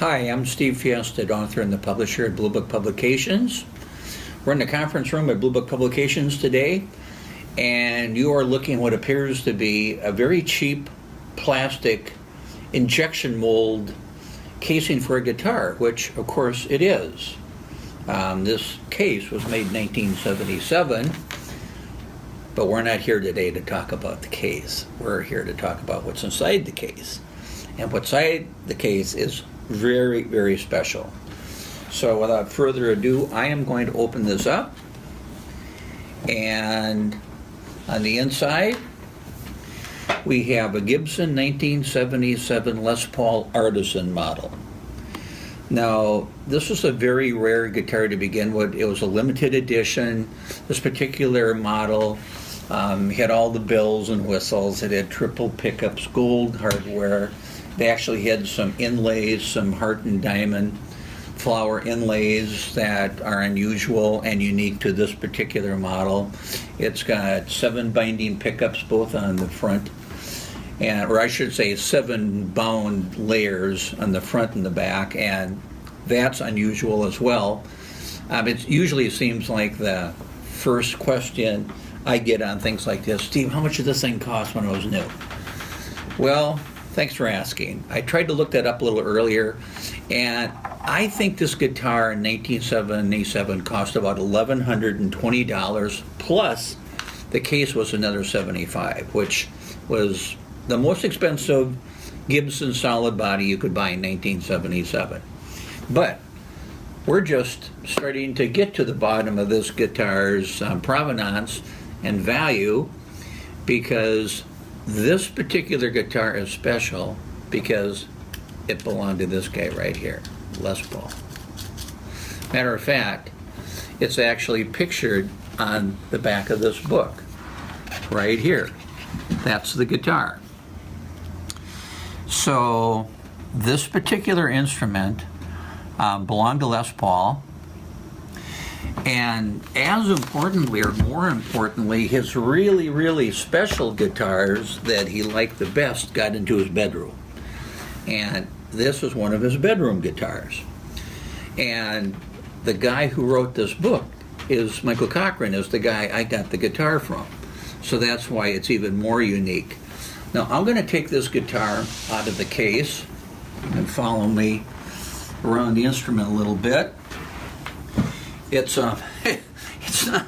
Hi, I'm Steve Fiesta, author and the publisher at Blue Book Publications. We're in the conference room at Blue Book Publications today, and you are looking at what appears to be a very cheap plastic injection mold casing for a guitar, which of course it is. This case was made in 1977, but we're not here today to talk about the case. We're here to talk about what's inside the case. And what's inside the case is very, very special. So without further ado, I am going to open this up. And on the inside, we have a Gibson 1977 Les Paul Artisan model. Now, this was a very rare guitar to begin with. It was a limited edition. This particular model had all the bells and whistles. It had triple pickups, gold hardware. They actually had some inlays, some heart and diamond flower inlays that are unusual and unique to this particular model. It's got 7 binding pickups both on the front, or I should say 7 bound layers on the front and the back, and that's unusual as well. It usually seems like the first question I get on things like this: Steve, how much did this thing cost when it was new? Well, thanks for asking. I tried to look that up a little earlier, and I think this guitar in 1977 cost about $1,120, plus the case was another $75, which was the most expensive Gibson solid body you could buy in 1977. But we're just starting to get to the bottom of this guitar's provenance and value, because this particular guitar is special because it belonged to this guy right here, Les Paul. Matter of fact, it's actually pictured on the back of this book, right here. That's the guitar. So this particular instrument belonged to Les Paul, and as importantly, or more importantly, his really, really special guitars that he liked the best got into his bedroom. And this was one of his bedroom guitars. And the guy who wrote this book is Michael Cochran, is the guy I got the guitar from. So that's why it's even more unique. Now I'm going to take this guitar out of the case and follow me around the instrument a little bit. It's not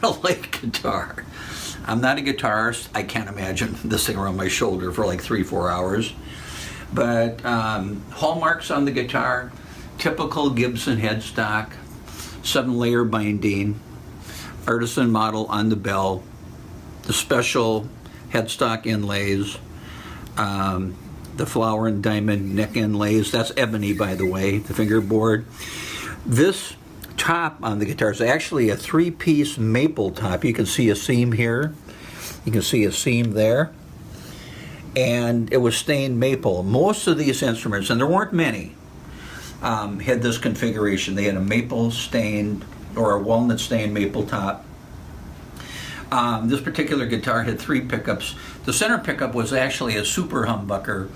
a light guitar. I'm not a guitarist. I can't imagine this thing around my shoulder for like 3-4 hours. But hallmarks on the guitar: typical Gibson headstock, 7-layer binding, artisan model on the bell, the special headstock inlays, the flower and diamond neck inlays. That's ebony, by the way, the fingerboard. This top on the guitar is actually a 3-piece maple top. You can see a seam here. You can see a seam there. And it was stained maple. Most of these instruments, and there weren't many, had this configuration. They had a maple stained or a walnut stained maple top. This particular guitar had 3 pickups. The center pickup was actually a super humbucker,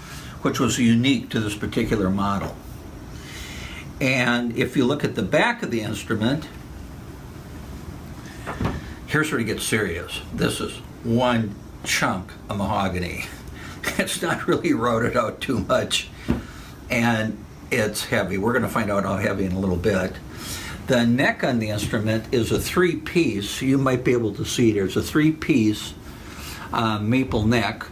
which was unique to this particular model. And if you look at the back of the instrument, here's where it gets serious. This is one chunk of mahogany. It's not really routed out too much, and it's heavy. We're going to find out how heavy in a little bit. The neck on the instrument is a 3-piece. You might be able to see it. It's a 3-piece maple neck.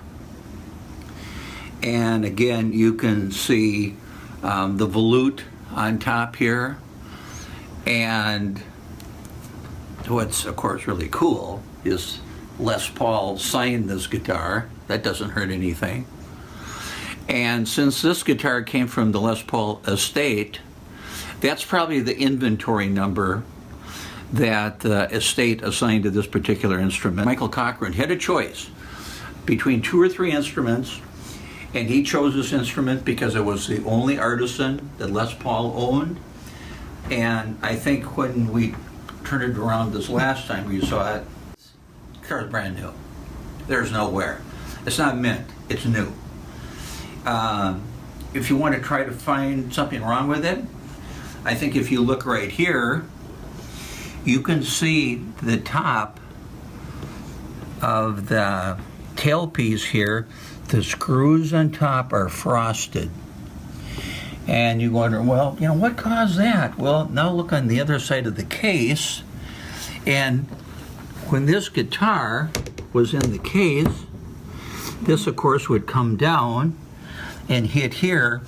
And again, you can see the volute on top here. And what's of course really cool is Les Paul signed this guitar. That doesn't hurt anything. And since this guitar came from the Les Paul estate, that's probably the inventory number that the estate assigned to this particular instrument. Michael Cochran had a choice between 2 or 3 instruments, and he chose this instrument because it was the only artisan that Les Paul owned. And I think when we turned it around this last time you saw it, the car is brand new. There's no wear. It's not mint, it's new. if you want to try to find something wrong with it, I think if you look right here, you can see the top of the tailpiece here. The screws on top are frosted. And you wonder, well, you know, what caused that? Well, now look on the other side of the case, and when this guitar was in the case, this of course would come down and hit here.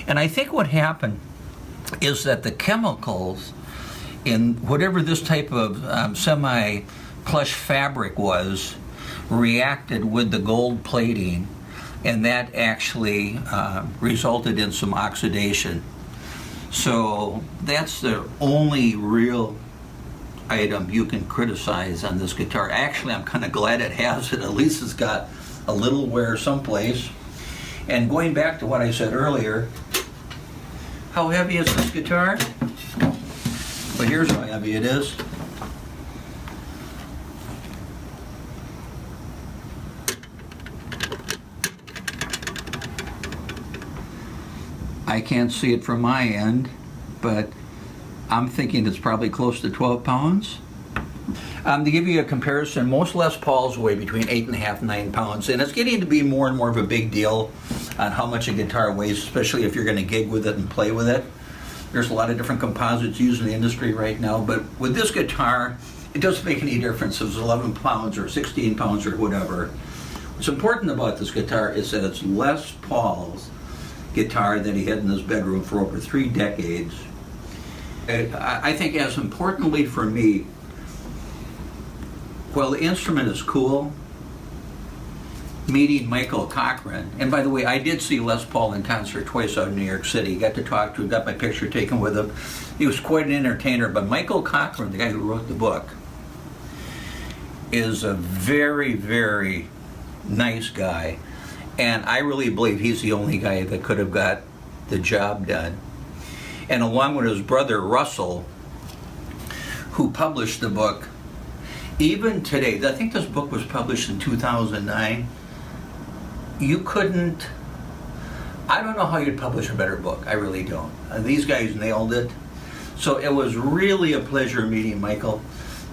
And I think what happened is that the chemicals in whatever this type of semi-plush fabric was reacted with the gold plating, and that actually resulted in some oxidation. So that's the only real item you can criticize on this guitar. Actually, I'm kind of glad it has it. At least it's got a little wear someplace. And going back to what I said earlier, how heavy is this guitar? Well, here's how heavy it is. I can't see it from my end, but I'm thinking it's probably close to 12 pounds. To give you a comparison, most Les Pauls weigh between 8.5 and 9 pounds, and it's getting to be more and more of a big deal on how much a guitar weighs, especially if you're going to gig with it and play with it. There's a lot of different composites used in the industry right now, but with this guitar, it doesn't make any difference if it's 11 pounds or 16 pounds or whatever. What's important about this guitar is that it's Les Paul's guitar that he had in his bedroom for over 3 decades. I think as importantly for me, while the instrument is cool, meeting Michael Cochran, and by the way, I did see Les Paul in concert twice out in New York City, got to talk to him, got my picture taken with him. He was quite an entertainer, but Michael Cochran, the guy who wrote the book, is a very, very nice guy, and I really believe he's the only guy that could have got the job done. And along with his brother Russell, who published the book, even today, I think this book was published in 2009, you couldn't, I don't know how you'd publish a better book, I really don't. These guys nailed it. So it was really a pleasure meeting Michael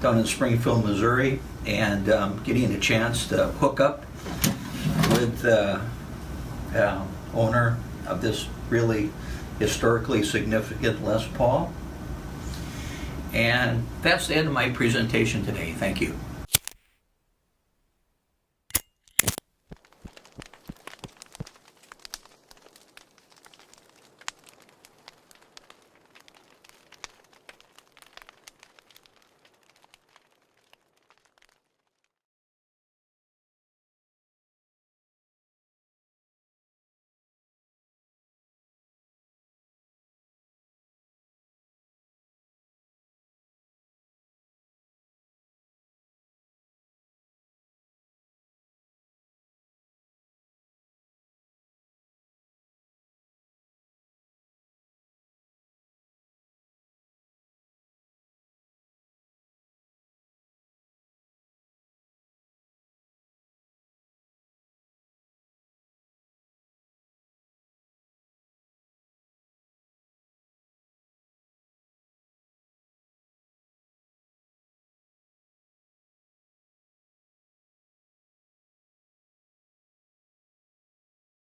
down in Springfield, Missouri, and getting a chance to hook up with the owner of this really historically significant Les Paul. And that's the end of my presentation today. Thank you.